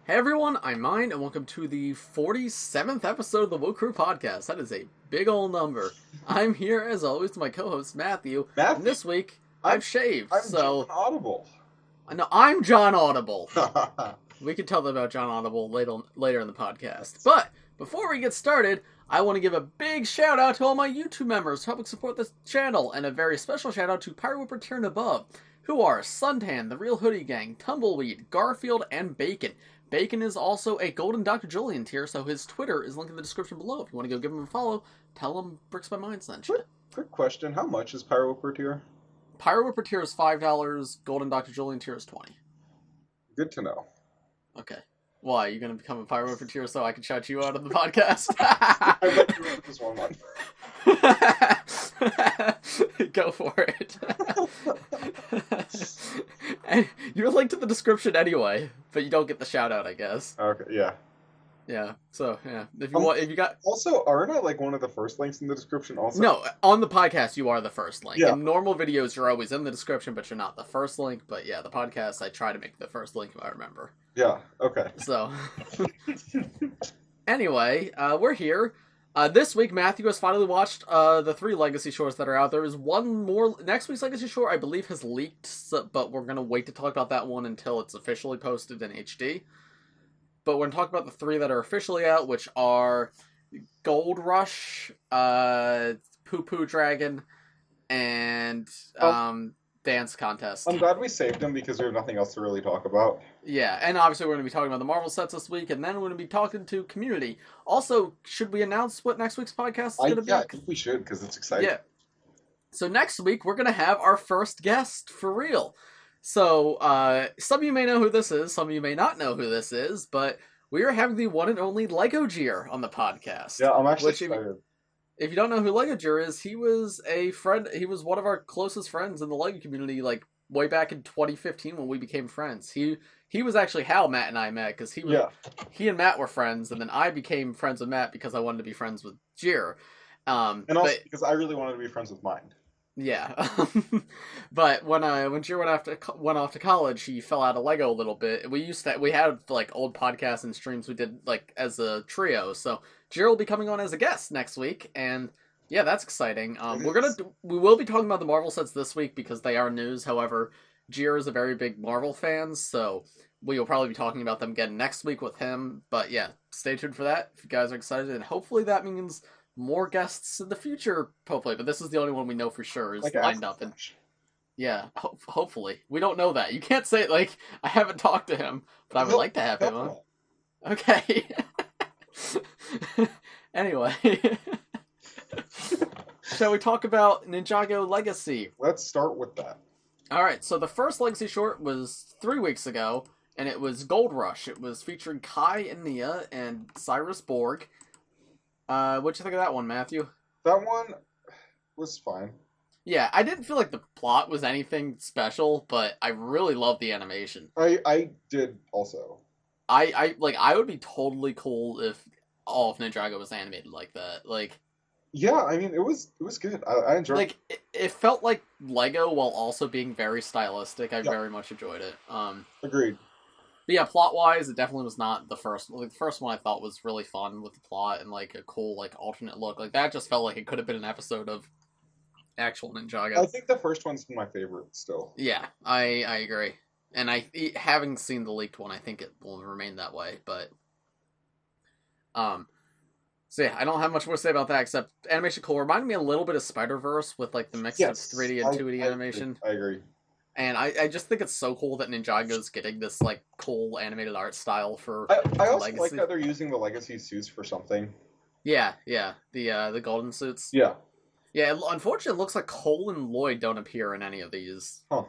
Hey everyone, I'm Mind, and welcome to the 47th episode of the Woke Crew Podcast. That is a big old number. I'm here, as always, with my co-host Matthew, and this week, I've shaved, I'm John Audible. No, I'm John Audible. We can tell them about John Audible later in the podcast. But, before we get started, I want to give a big shout out to all my YouTube members who help support this channel, and a very special shout out to Pyro Tier and above, who are Suntan, the Real Hoodie Gang, Tumbleweed, Garfield, and Bacon. Bacon is also a Golden Dr. Julien tier, so his Twitter is linked in the description below. If you want to go give him a follow, tell him Brix by Mind sent you. Quick question, how much is Pyro Tier? Pyro Tier is $5, Golden Dr. Julien tier is $20. Good to know. Okay. Why? You going to become a Pyro Tier so I can shout you out of the podcast? I bet you with this 1 month. Go for it. And you're linked in the description anyway, but you don't get the shout out, I guess. Okay, yeah. Yeah, so, yeah. If you got... Also, aren't I like one of the first links in the description also? No, on the podcast, you are the first link. Yeah. In normal videos, you're always in the description, but you're not the first link. But yeah, the podcast, I try to make the first link if I remember. Yeah, okay. So, anyway, we're here. This week, Matthew has finally watched the 3 Legacy shorts that are out. There is one more. Next week's Legacy short, I believe, has leaked, but we're going to wait to talk about that one until it's officially posted in HD. But we're going to talk about the 3 that are officially out, which are Gold Rush, Poo Poo Dragon, and Dance Contest. I'm glad we saved them because we have nothing else to really talk about. Yeah, and obviously we're going to be talking about the Marvel sets this week, and then we're going to be talking to community. Also, should we announce what next week's podcast is going to be? Yeah, I think we should, because it's exciting. Yeah. So next week, we're going to have our first guest, for real. So, some of you may know who this is, some of you may not know who this is, but we are having the one and only LEGO on the podcast. Yeah, I'm actually excited. If you don't know who LEGO is, he was a friend, he was one of our closest friends in the LEGO community, like, way back in 2015 when we became friends. He was actually how Matt and I met, because he and Matt were friends, and then I became friends with Matt because I wanted to be friends with Jir. And also because I really wanted to be friends with Mind. Yeah. But when Jir went off to college, he fell out of LEGO a little bit. We had like old podcasts and streams we did like as a trio, so Jir will be coming on as a guest next week, and yeah, that's exciting. We will be talking about the Marvel sets this week because they are news. However, Jir is a very big Marvel fan, so we will probably be talking about them again next week with him. But yeah, stay tuned for that if you guys are excited, and hopefully that means more guests in the future, hopefully. But this is the only one we know for sure is lined up. And yeah, hopefully. We don't know that. You can't say, like, I haven't talked to him, but I would like to have him on. Okay. Anyway. Shall we talk about Ninjago Legacy? Let's start with that. Alright, so the first Legacy short was 3 weeks ago, and it was Gold Rush. It was featuring Kai and Nia and Cyrus Borg. What'd you think of that one, Matthew? That one was fine. Yeah, I didn't feel like the plot was anything special, but I really loved the animation. I did also. I would be totally cool if all of Ninjago was animated like that. Like, yeah, I mean, it was good. I enjoyed it. Like, it felt like LEGO while also being very stylistic. I very much enjoyed it. Agreed. But yeah, plot-wise, it definitely was not the first. Like, the first one I thought was really fun with the plot and, like, a cool, like, alternate look. Like, that just felt like it could have been an episode of actual Ninjago. I think the first one's my favorite still. Yeah, I agree. And having seen the leaked one, I think it will remain that way, but... So yeah, I don't have much more to say about that, except animation cool. Reminded me a little bit of Spider-Verse with, like, the mix of 3D and 2D animation. I agree. And I just think it's so cool that Ninjago's getting this, like, cool animated art style for I also Legacy. like that they're using the Legacy suits for something. Yeah. The golden suits. Yeah. Yeah, unfortunately, it looks like Cole and Lloyd don't appear in any of these. Huh.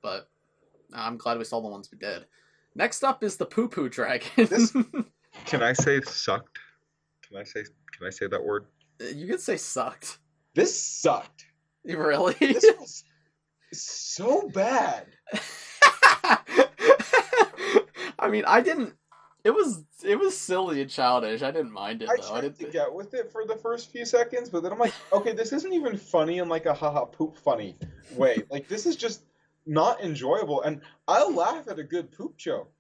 But I'm glad we saw the ones we did. Next up is the Poo Poo Dragon. Can I say sucked? Can I say that word? You can say sucked. This sucked. Really? This was so bad. I mean, it was silly and childish. I didn't mind it, though. I tried to get with it for the first few seconds, but then I'm like, okay, this isn't even funny in like a haha poop funny way. Like, this is just not enjoyable, and I'll laugh at a good poop joke.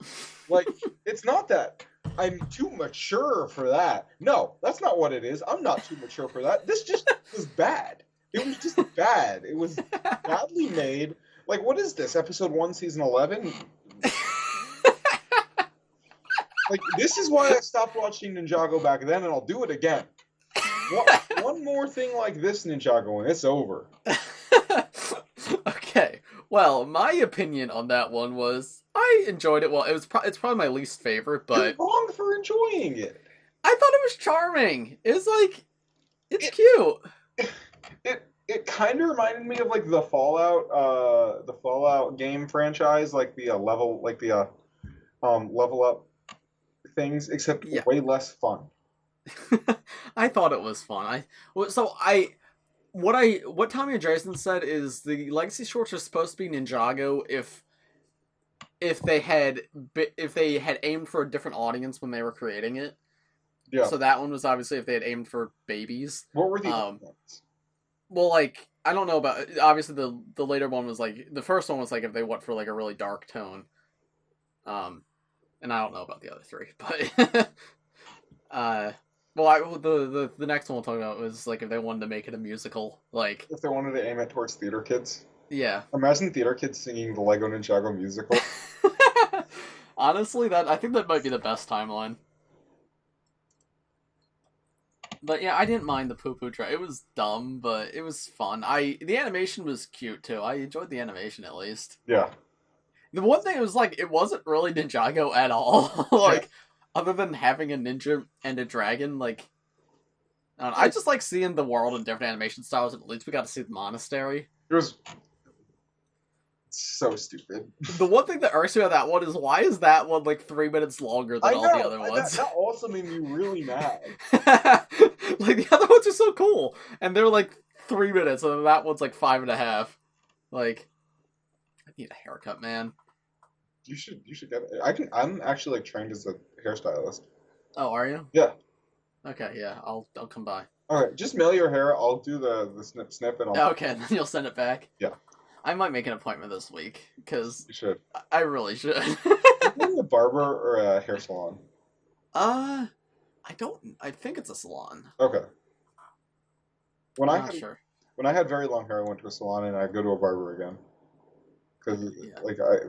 Like, it's not that I'm too mature for that. No, that's not what it is. I'm not too mature for that. This just was bad. It was just bad. It was badly made. Like, what is this? Episode 1, Season 11? Like, this is why I stopped watching Ninjago back then, and I'll do it again. One more thing like this, Ninjago, and it's over. Okay. Well, my opinion on that one was I enjoyed it. Well, it's probably my least favorite, but You're wrong for enjoying it. I thought it was charming. It was like it's cute. It kind of reminded me of like the Fallout game franchise, like the level up things, except way less fun. I thought it was fun. What Tommy and Jason said is the Legacy shorts are supposed to be Ninjago if they had aimed for a different audience when they were creating it. Yeah. So that one was obviously if they had aimed for babies. What were the other ones? Well, like, I don't know about... Obviously, the later one was, like... The first one was, like, if they went for, like, a really dark tone. And I don't know about the other three, but... well, the next one we'll talk about was, like, if they wanted to make it a musical, like... If they wanted to aim it towards theater kids? Yeah. Imagine theater kids singing the LEGO Ninjago musical. Honestly, I think that might be the best timeline. But yeah, I didn't mind the poo-poo try. It was dumb, but it was fun. The animation was cute too. I enjoyed the animation at least. Yeah. The one thing was like it wasn't really Ninjago at all. Like other than having a ninja and a dragon, like I just like seeing the world in different animation styles. At least we got to see the monastery. It was so stupid. The one thing that irks me about that one is why is that one like 3 minutes longer than all the other ones? That also made me really mad. Like the other ones are so cool, and they're like 3 minutes, and that one's like 5.5. Like, I need a haircut, man. You should get it. I'm actually like trained as a hairstylist. Oh, are you? Yeah. Okay, yeah, I'll come by. Alright, just mail your hair. I'll do the snip and I'll. Okay, then you'll send it back. Yeah. I might make an appointment this week because you should. I really should. Is it a barber or a hair salon? I think it's a salon. Okay. When I'm not sure. When I had very long hair, I went to a salon and I go to a barber again because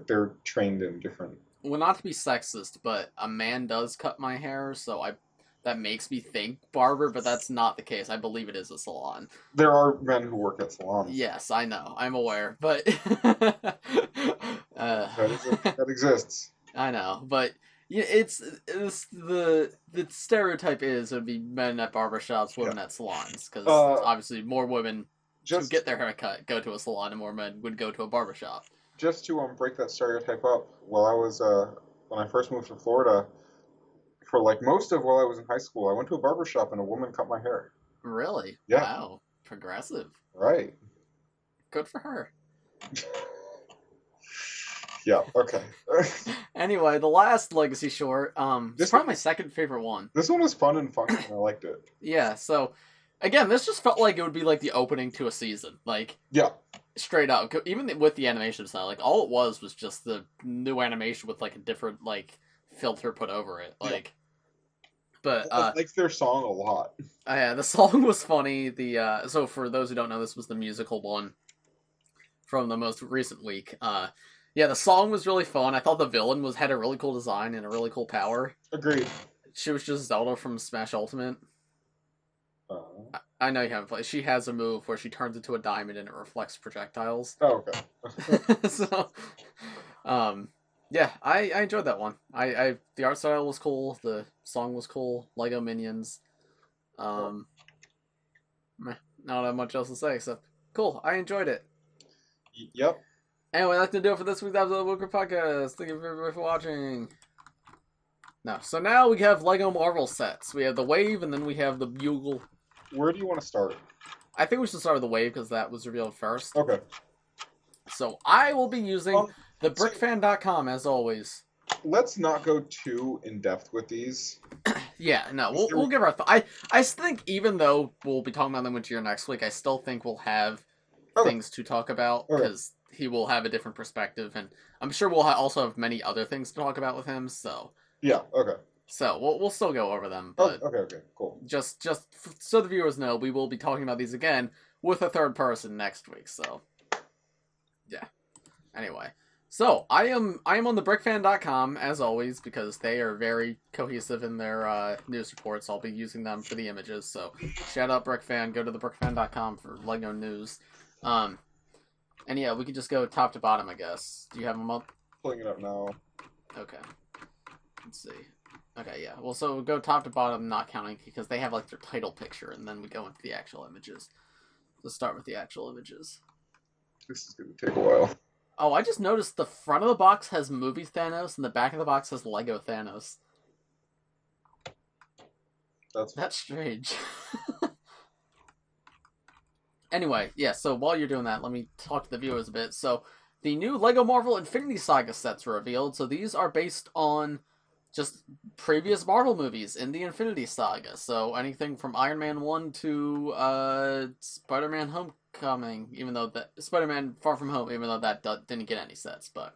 they're trained in different. Well, not to be sexist, but a man does cut my hair, so that makes me think barber, but that's not the case. I believe it is a salon. There are men who work at salons. Yes, I know. I'm aware, but that exists. I know, but yeah, it's the stereotype is it would be men at barbershops, women at salons, because obviously more women who get their hair cut go to a salon, and more men would go to a barbershop. Just to break that stereotype up, while I was when I first moved to Florida. For like most of while I was in high school, I went to a barbershop and a woman cut my hair. Really? Yeah. Wow. Progressive. Right. Good for her. Yeah, okay. Anyway, the last Legacy short, this is probably my second favorite one. This one was fun and funky and I liked it. Yeah, so again, this just felt like it would be like the opening to a season. Like straight up. Even with the animation style, like all it was just the new animation with like a different like filter put over it, like. But I like their song a lot. Yeah, the song was funny. So for those who don't know, this was the musical one from the most recent week. Yeah, the song was really fun. I thought the villain had a really cool design and a really cool power. Agreed. She was just Zelda from Smash Ultimate. I know you haven't played. She has a move where she turns into a diamond and it reflects projectiles. Oh, okay. So, yeah, I enjoyed that one. The art style was cool. The song was cool. Lego minions. Not have much else to say except cool. I enjoyed it. Yep. Anyway, that's gonna do it for this week's episode of the Bugle Podcast. Thank you everybody for watching. So now we have Lego Marvel sets. We have the Wave, and then we have the Bugle. Where do you want to start? I think we should start with the Wave because that was revealed first. Okay. So I will be using the brickfan.com as always. Let's not go too in depth with these. Yeah, no, we'll give our thoughts. I think even though we'll be talking about them with you next week, I still think we'll have things to talk about because he will have a different perspective, and I'm sure we'll also have many other things to talk about with him. So Yeah. Okay. we'll still go over them, but Okay. Cool. just so the viewers know, we will be talking about these again with a third person next week. So yeah. Anyway. So, I am on the brickfan.com, as always, because they are very cohesive in their news reports. I'll be using them for the images, so shout out brickfan, go to the brickfan.com for LEGO news. And yeah, we could just go top to bottom, I guess. Do you have them up? Pulling it up now. Okay. Let's see. Okay, yeah. Well, so go top to bottom, not counting, because they have, like, their title picture, and then we go into the actual images. Let's start with the actual images. This is going to take a while. Oh, I just noticed the front of the box has movie Thanos and the back of the box has Lego Thanos. That's strange. Anyway, yeah, so while you're doing that, let me talk to the viewers a bit. So, the new LEGO Marvel Infinity Saga sets were revealed. So, these are based on just previous Marvel movies in the Infinity Saga. So, anything from Iron Man 1 to Spider-Man Homecoming, even though that Spider-Man Far From Home, even though that didn't get any sets, but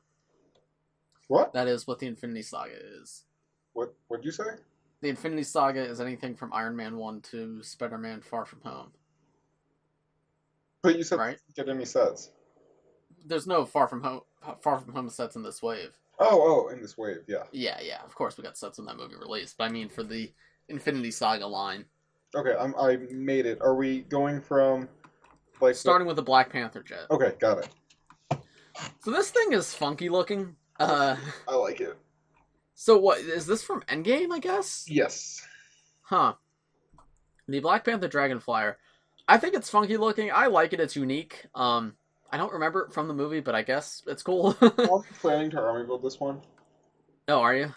what? That is what the Infinity Saga is. What'd you say? The Infinity Saga is anything from Iron Man 1 to Spider-Man Far From Home. But you said right? Get any sets? There's no Far From Home sets in this wave. Oh, in this wave, yeah. Yeah. Of course, we got sets when that movie released, but I mean for the Infinity Saga line. Okay, I made it. Are we going from like starting with the Black Panther jet? Okay, got it. So this thing is funky looking. I like it. So what is this from Endgame? I guess. Yes. Huh. The Black Panther Dragon Flyer. I think it's funky looking. I like it. It's unique. I don't remember it from the movie, but I guess it's cool. I'm planning to army build this one. Oh, are you?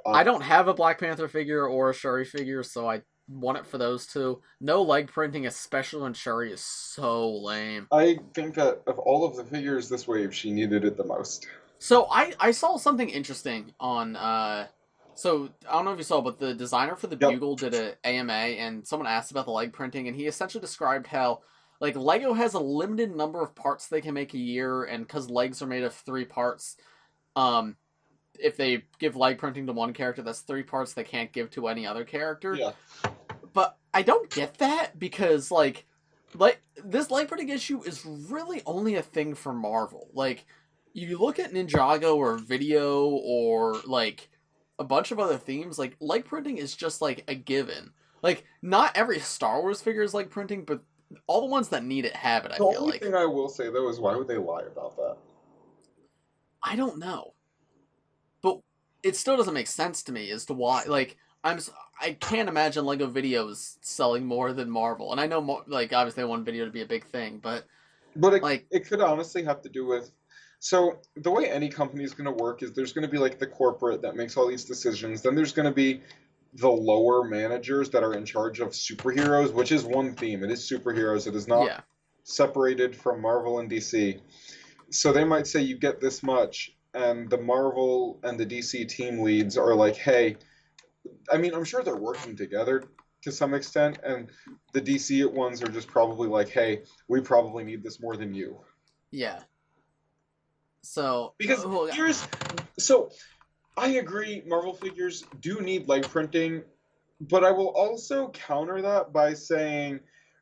I don't have a Black Panther figure or a Shuri figure, so I want it for those two. No leg printing, especially when Shuri is so lame. I think that of all of the figures this wave, she needed it the most. So I saw something interesting on... So, I don't know if you saw, but the designer for the Bugle did an AMA, and someone asked about the leg printing, and he essentially described how... Like, LEGO has a limited number of parts they can make a year, and because legs are made of 3 parts, if they give leg printing to one character, that's 3 parts they can't give to any other character. Yeah. But I don't get that, because, like this leg printing issue is really only a thing for Marvel. Like, you look at Ninjago or Video or, like, a bunch of other themes, like, leg printing is just, like, a given. Like, not every Star Wars figure is leg printing, but all the ones that need it have it, I feel like. The only thing I will say, though, is why would they lie about that? I don't know. But it still doesn't make sense to me as to why, like, I can't imagine LEGO Videos selling more than Marvel. And I know, like, obviously I want Video to be a big thing, but it could honestly have to do with... So, the way any company is going to work is there's going to be, like, the corporate that makes all these decisions. Then there's going to be the lower managers that are in charge of superheroes, which is one theme. It is superheroes. It is not separated from Marvel and DC. So they might say you get this much, and the Marvel and the DC team leads are like, hey, I mean, I'm sure they're working together to some extent, and the DC ones are just probably like, hey, we probably need this more than you. Yeah. So... Because I agree, Marvel figures do need leg printing, but I will also counter that by saying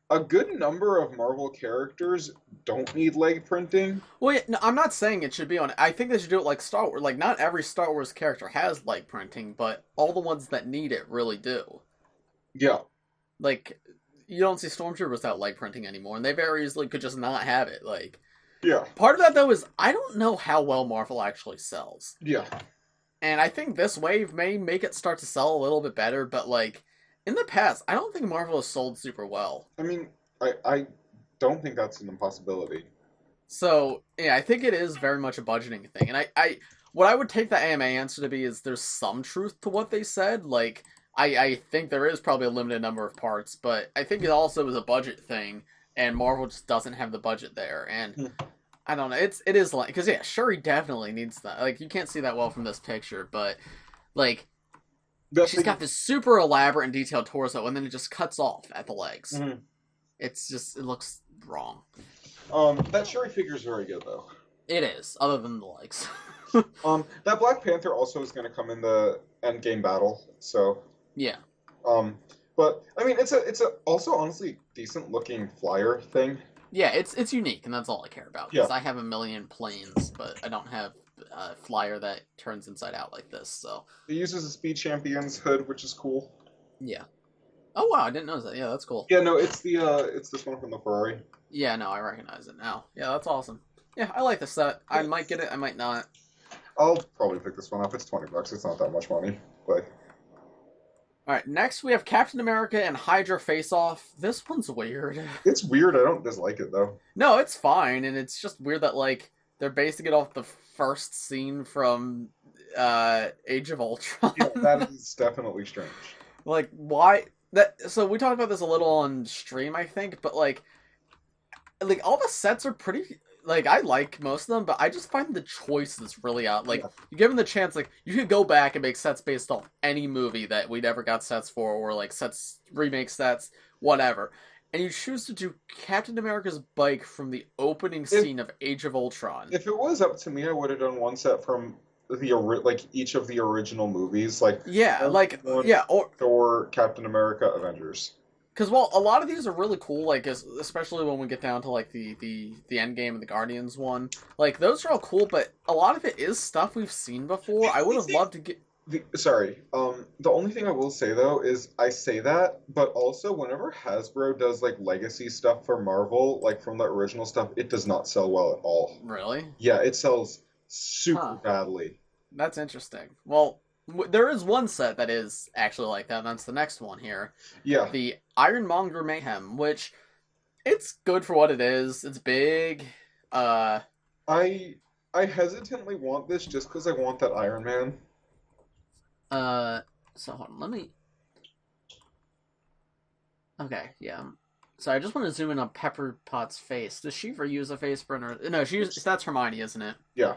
a good number of Marvel characters don't need leg printing. Well, yeah, no, I'm not saying it should be on... I think they should do it like Star Wars. Like, not every Star Wars character has leg printing, but all the ones that need it really do. Yeah. Like, you don't see Stormtroopers without leg printing anymore, and they very easily could just not have it. Like, yeah. Part of that, though, is I don't know how well Marvel actually sells. Yeah. And I think this wave may make it start to sell a little bit better, but, like, in the past, I don't think Marvel has sold super well. I mean, I don't think that's an impossibility. So, yeah, I think it is very much a budgeting thing. And what I would take the AMA answer to be is there's some truth to what they said. Like, I think there is probably a limited number of parts, but I think it also is a budget thing, and Marvel just doesn't have the budget there. And... I don't know. It is like, because yeah, Shuri definitely needs that. Like, you can't see that well from this picture, but like, she's got this super elaborate and detailed torso, and then it just cuts off at the legs. Mm-hmm. It's just, it looks wrong. That Shuri figure is very good though. It is, other than the legs. That Black Panther also is going to come in the Endgame battle. So, Yeah. but I mean, it's a also honestly decent looking flyer thing. Yeah, it's unique, and that's all I care about. Because I have a million planes, but I don't have a flyer that turns inside out like this. So It uses a Speed Champions hood, which is cool. yeah. Oh wow, I didn't notice that. Yeah, that's cool. Yeah, no, it's this one from the Ferrari. Yeah, no, I recognize it now. Yeah, that's awesome. Yeah, I like the set. I might get it. I might not. I'll probably pick this one up. It's $20. It's not that much money, but. All right, next we have Captain America and Hydra Face Off. This one's weird. It's weird. I don't dislike it though. No, it's fine, and it's just weird that like they're basing it off the first scene from Age of Ultron. Yeah, that is definitely strange. Like, why? So we talked about this a little on stream, I think, but like all the sets are pretty. Like, I like most of them, but I just find the choices really out. Like, you give them the chance, like, you could go back and make sets based off any movie that we never got sets for, or, like, remake sets, whatever. And you choose to do Captain America's bike from the opening scene of Age of Ultron. If it was up to me, I would have done one set from each of the original movies. Like, or Thor, Captain America, Avengers. Because, well, a lot of these are really cool, like, especially when we get down to, like, the Endgame and the Guardians one. Like, those are all cool, but a lot of it is stuff we've seen before. I would have loved to get... The only thing I will say, though, is I say that, but also whenever Hasbro does, like, legacy stuff for Marvel, like, from the original stuff, it does not sell well at all. Really? Yeah, it sells super badly. That's interesting. Well... There is one set that is actually like that, and that's the next one here. Yeah. The Ironmonger Mayhem, which, it's good for what it is. It's big. I hesitantly want this just because I want that Iron Man. So hold on, let me... Okay, yeah. So I just want to zoom in on Pepper Pot's face. Does she ever use a face print? Or... No, that's Hermione, isn't it? Yeah.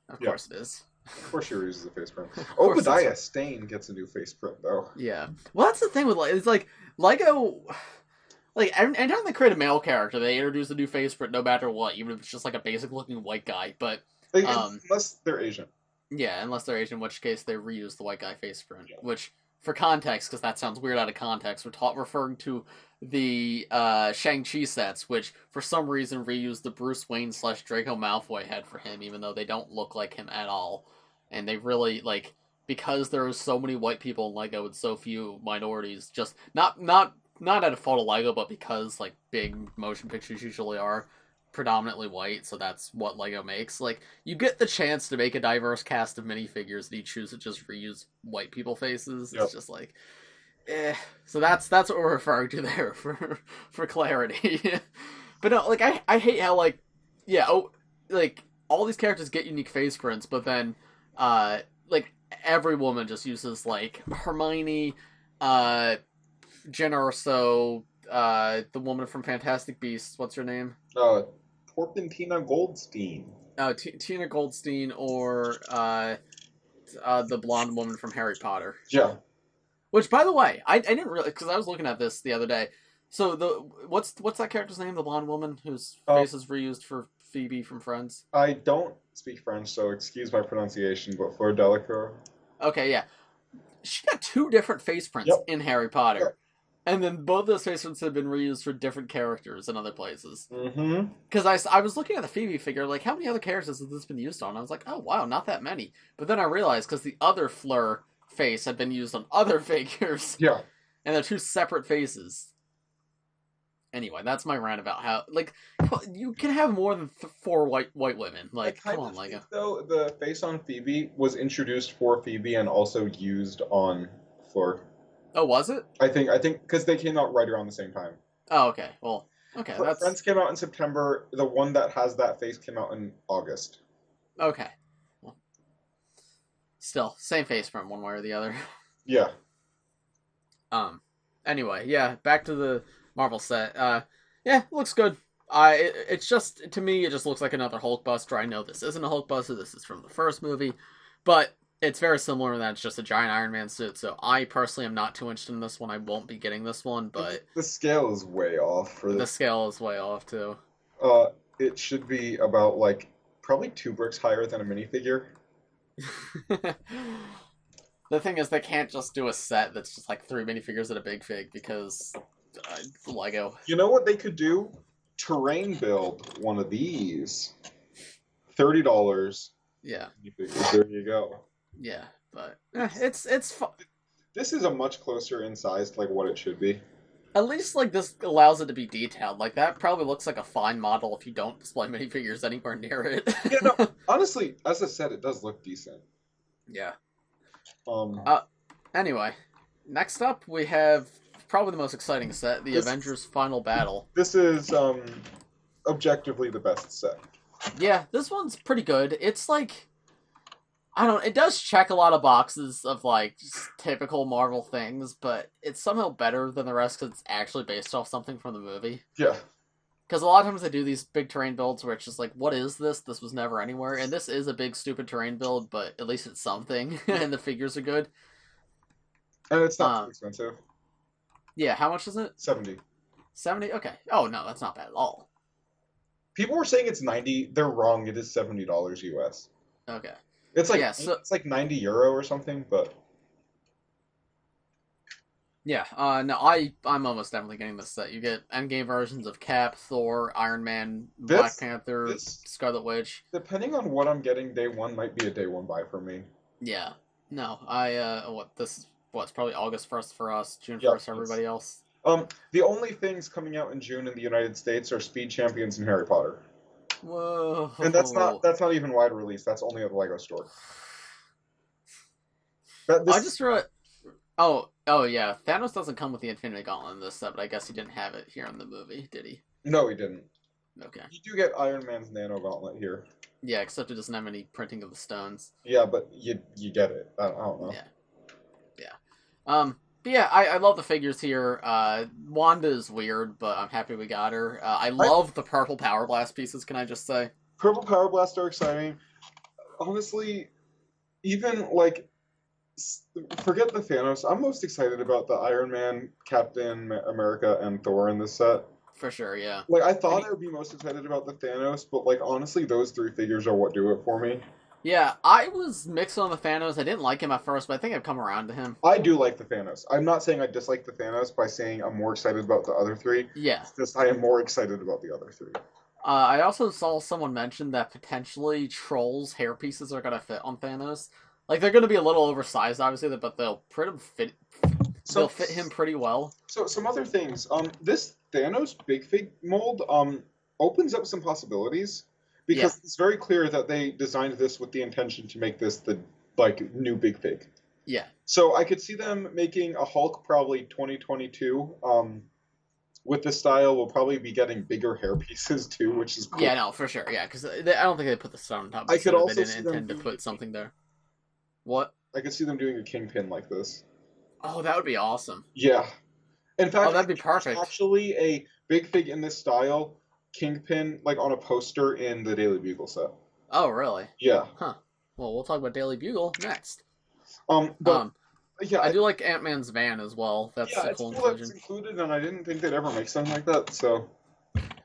Of course it is. Of course she reuses a face print. Obadiah Stane gets a new face print, though. Yeah. Well, that's the thing with it's like LEGO. Like anytime they create a male character, they introduce a new face print, no matter what, even if it's just like a basic looking white guy. But unless they're Asian. Yeah, unless they're Asian, in which case they reuse the white guy face print. Yeah. Which, for context, because that sounds weird out of context, we're referring to the Shang-Chi sets, which for some reason reuse the Bruce Wayne / Draco Malfoy head for him, even though they don't look like him at all. And they really, like, because there are so many white people in LEGO and so few minorities, just, not at a fault of LEGO, but because, like, big motion pictures usually are predominantly white, so that's what LEGO makes. Like, you get the chance to make a diverse cast of minifigures, and you choose to just reuse white people faces. It's just like, So that's what we're referring to there, for clarity. But no, like, I hate how, like, like, all these characters get unique face prints, but then, like, every woman just uses, like, Hermione, Jen Erso, the woman from Fantastic Beasts, what's her name? Porpentina Goldstein. Tina Goldstein, or, the blonde woman from Harry Potter. Yeah. Which, by the way, I didn't really, because I was looking at this the other day. So, what's that character's name, the blonde woman, whose face is reused for Phoebe from Friends? I don't speak French, so excuse my pronunciation, but Fleur Delacour. Okay, yeah. She got 2 different face prints in Harry Potter. Yep. And then both those face prints have been reused for different characters in other places. Mm-hmm. Because I was looking at the Phoebe figure, like, how many other characters has this been used on? I was like, oh, wow, not that many. But then I realized, because the other Fleur face had been used on other figures. Yeah. And they're 2 separate faces. Anyway, that's my rant about how, like, you can have more than 4 white women. Like, come on, LEGO. Though the face on Phoebe was introduced for Phoebe and also used on Fleur. Oh, was it? I think because they came out right around the same time. Oh, okay. Well, okay. Friends came out in September. The one that has that face came out in August. Okay. Well, still, same face print one way or the other. Yeah. Anyway, yeah, back to the Marvel set. Yeah, looks good. It's just, to me, it just looks like another Hulkbuster. I know this isn't a Hulkbuster. This is from the first movie, but it's very similar in that it's just a giant Iron Man suit. So I personally am not too interested in this one. I won't be getting this one, but the scale is way off for this. The scale is way off too. it should be about like probably 2 bricks higher than a minifigure. The thing is, they can't just do a set that's just like 3 minifigures and a big fig because Lego. You know what they could do? Terrain build one of these. $30. Yeah. Minifigures. There you go. Yeah, but it's fun. This is a much closer in size to like what it should be. At least like this allows it to be detailed. Like that probably looks like a fine model if you don't display minifigures anywhere near it. Yeah, no, honestly, as I said, it does look decent. Yeah. Um. Anyway, next up we have probably the most exciting set, the Avengers Final Battle. This is objectively the best set. Yeah, this one's pretty good. It's like, I don't know, it does check a lot of boxes of like just typical Marvel things, but it's somehow better than the rest because it's actually based off something from the movie. Yeah. Because a lot of times they do these big terrain builds where it's just like, what is this? This was never anywhere. And this is a big, stupid terrain build, but at least it's something, and the figures are good. And it's not too expensive. Yeah, how much is it? 70. 70? Okay. Oh, no, that's not bad at all. People were saying it's 90. They're wrong. It is $70 US. Okay. It's like Yeah, so, it's like 90 euro or something, but yeah, no, I'm almost definitely getting this set. You get endgame versions of Cap, Thor, Iron Man, Black Panther, Scarlet Witch. Depending on what I'm getting, day one might be a day one buy for me. Yeah. No, it's probably August 1st for us, June 1st for everybody else. The only things coming out in June in the United States are Speed Champions and Harry Potter. Whoa. And that's not even wide release. That's only at the LEGO store. I just wrote. Oh yeah. Thanos doesn't come with the Infinity Gauntlet in this set, but I guess he didn't have it here in the movie, did he? No, he didn't. Okay. You do get Iron Man's Nano Gauntlet here. Yeah, except it doesn't have any printing of the stones. Yeah, but you get it. I don't know. Yeah. But yeah, I love the figures here. Wanda is weird, but I'm happy we got her. I love the purple Power Blast pieces, can I just say? Purple Power Blast are exciting. Honestly, even, like, forget the Thanos. I'm most excited about the Iron Man, Captain America, and Thor in this set. For sure, yeah. Like, I thought I would be most excited about the Thanos, but, like, honestly, those 3 figures are what do it for me. Yeah, I was mixed on the Thanos. I didn't like him at first, but I think I've come around to him. I do like the Thanos. I'm not saying I dislike the Thanos by saying I'm more excited about the other 3. Yeah. It's just I am more excited about the other 3. I also saw someone mention that potentially Troll's hair pieces are going to fit on Thanos. Like, they're going to be a little oversized, obviously, but they'll fit him pretty well. So, some other things. This Thanos Big Fig mold opens up some possibilities. Because it's very clear that they designed this with the intention to make this the, like, new Big Fig. Yeah. So I could see them making a Hulk probably 2022. With this style, we'll probably be getting bigger hair pieces, too, which is cool. Yeah, no, for sure, yeah, because I don't think they put the stone on top of it, so they didn't intend to put something there. What? I could see them doing a Kingpin like this. Oh, that would be awesome. Yeah. In fact, that'd be perfect. Actually, a Big Fig in this style... Kingpin, like, on a poster in the Daily Bugle set. Oh, really? Yeah. Huh. Well, we'll talk about Daily Bugle next. Yeah, I do like Ant-Man's van as well. That's a cool inclusion. It's included, and I didn't think they'd ever make something like that, so...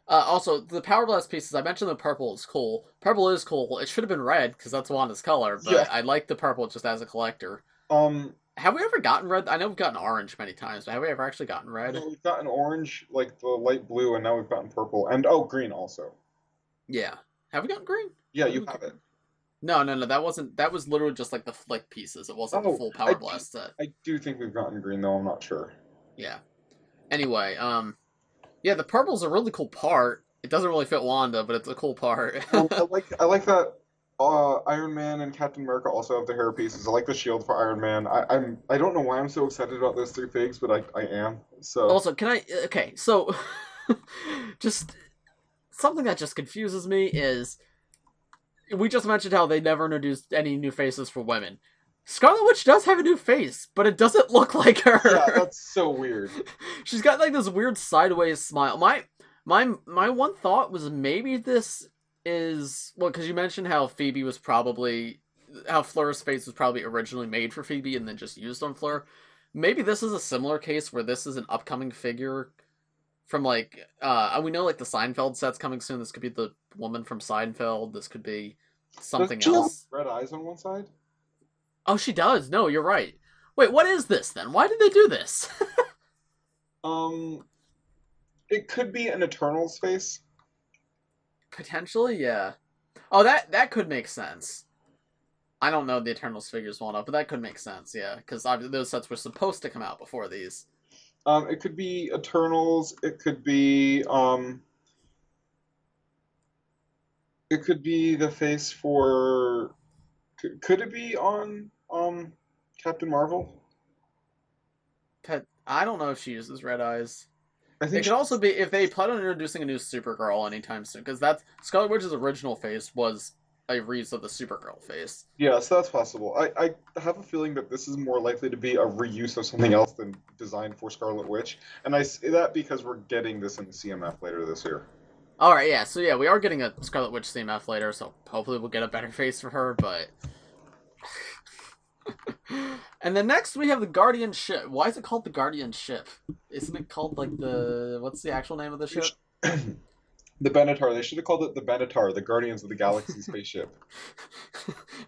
Also, the Power Blast pieces, I mentioned the purple is cool. Purple is cool. It should have been red, because that's Wanda's color, but I like the purple just as a collector. Have we ever gotten red? I know we've gotten orange many times, but have we ever actually gotten red? No, we've gotten orange, like the light blue, and now we've gotten purple. And, green also. Yeah. Have we gotten green? Yeah, you have it. No, that wasn't, that was literally just like the flick pieces. It wasn't the full Power Blast set. I do think we've gotten green, though, I'm not sure. Yeah. Anyway, yeah, the purple's a really cool part. It doesn't really fit Wanda, but it's a cool part. I like that Iron Man and Captain America also have the hair pieces. I like the shield for Iron Man. I don't know why I'm so excited about those 3 figs, but I am. So also, so just something that just confuses me is we just mentioned how they never introduced any new faces for women. Scarlet Witch does have a new face, but it doesn't look like her. Yeah, that's so weird. She's got like this weird sideways smile. My one thought was maybe this is, well, because you mentioned how Fleur's face was probably originally made for Phoebe and then just used on Fleur. Maybe this is a similar case where this is an upcoming figure from like we know like the Seinfeld set's coming soon. This could be the woman from Seinfeld. This could be something Does she have else. red eyes on one side? Oh, she does. No, you're right. Wait, what is this then? Why did they do this? It could be an Eternals face. Potentially, yeah. Oh, that could make sense. I don't know the Eternals figures well enough, but that could make sense, yeah. Because those sets were supposed to come out before these. It could be Eternals. It could be the face for. Could it be on Captain Marvel? I don't know if she uses red eyes. I think It could also be if they plan on introducing a new Supergirl anytime soon, because that's Scarlet Witch's original face was a reuse of the Supergirl face. Yeah, so that's possible. I have a feeling that this is more likely to be a reuse of something else than designed for Scarlet Witch, and I say that because we're getting this in the CMF later this year. All right, yeah. So yeah, we are getting a Scarlet Witch CMF later, so hopefully we'll get a better face for her. But and then next we have the Guardian ship. Why is it called the Guardian ship? Isn't it called like what's the actual name of the ship? The Benatar. They should have called it the Benatar, the Guardians of the Galaxy spaceship.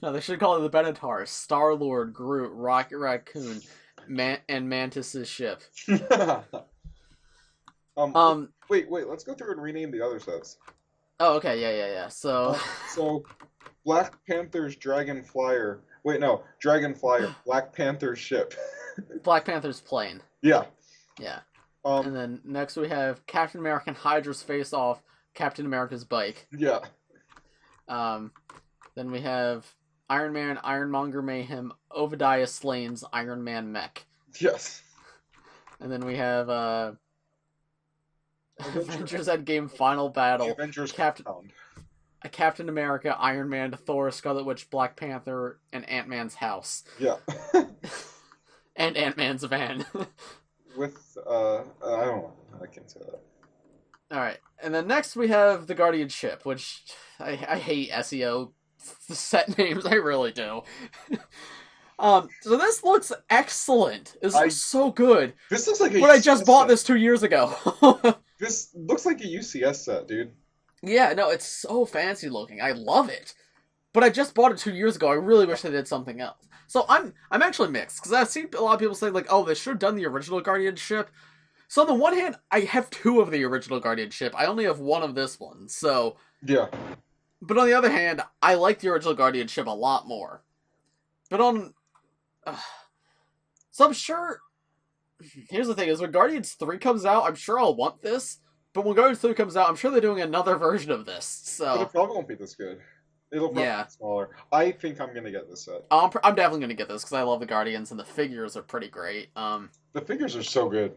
No, they should call it the Benatar. Star-Lord, Groot, Rocket Raccoon, and Mantis's ship. Wait. Let's go through and rename the other sets. Oh, okay, yeah. So Black Panther's Dragon Flyer. Wait, no, Dragon Flyer. Black Panther's ship. Black Panther's plane. Yeah. Yeah. And then next we have Captain America and Hydra's face off, Captain America's bike. Yeah. Then we have Iron Man, Ironmonger Mayhem, Obadiah Slane's Iron Man mech. Yes. And then we have Avengers Endgame Final Battle. Avengers Captain America, Iron Man, Thor, Scarlet Witch, Black Panther, and Ant-Man's house. Yeah. And Ant-Man's van. With I don't know. I can't say that. Alright. And then next we have the Guardian ship, which I hate SEO set names. I really do. So this looks excellent. This looks so good. This looks like but I just bought this 2 years ago. This looks like a UCS set, dude. Yeah, no, it's so fancy looking. I love it. But I just bought it 2 years ago. I really wish they did something else. So I'm actually mixed, because I've seen a lot of people say, like, oh, they should have done the original Guardian ship. So on the one hand, I have 2 of the original Guardian ship. I only have 1 of this one, so... Yeah. But on the other hand, I like the original Guardian ship a lot more. But on... So I'm sure... Here's the thing, is when Guardians 3 comes out, I'm sure I'll want this. But when Guardians 3 comes out, I'm sure they're doing another version of this, so... But it probably won't be this good. It'll probably be smaller. I think I'm going to get this set. I'm definitely going to get this, because I love the Guardians, and the figures are pretty great. The figures are so good.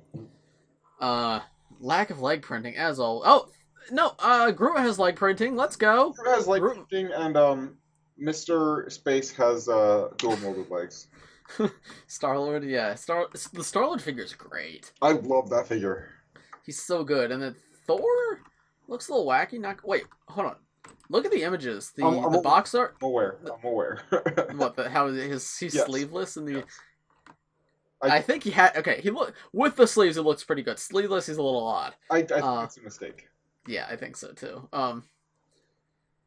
Lack of leg printing, as all... Oh, no, Groot has leg printing, let's go! Groot has leg printing, and, Mr. Space has, dual molded legs. Star-Lord, yeah. The Star-Lord figure's great. I love that figure. He's so good. And then Thor looks a little wacky. Wait, hold on. Look at the images. The box art. I'm aware. What? How he's sleeveless and the. Yes. I think he had. Okay, with the sleeves. It looks pretty good. Sleeveless, he's a little odd. I think it's a mistake. Yeah, I think so too.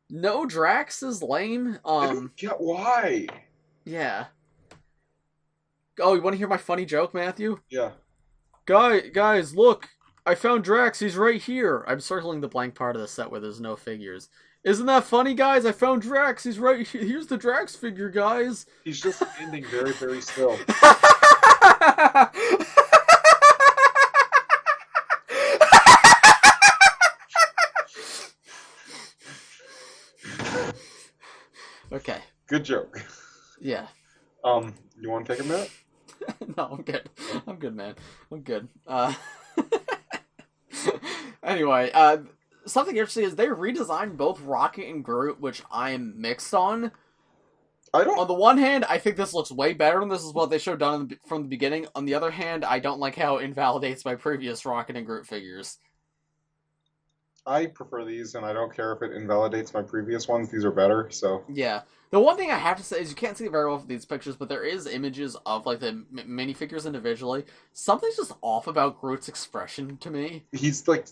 No Drax is lame. I don't get why. Yeah. Oh, you want to hear my funny joke, Matthew? Yeah. Guys, look! I found Drax. He's right here. I'm circling the blank part of the set where there's no figures. Isn't that funny, guys? I found Drax. He's right here. Here's the Drax figure, guys. He's just standing very, very still. Okay. Good joke. Yeah. You want to take a minute? No, I'm good. I'm good, man. I'm good. Anyway, something interesting is they redesigned both Rocket and Groot, which I'm mixed on. On the one hand, I think this looks way better, and this is what they should have done from the beginning. On the other hand, I don't like how it invalidates my previous Rocket and Groot figures. I prefer these, and I don't care if it invalidates my previous ones. These are better, so... Yeah. The one thing I have to say is you can't see it very well from these pictures, but there is images of like the minifigures individually. Something's just off about Groot's expression to me. He's like...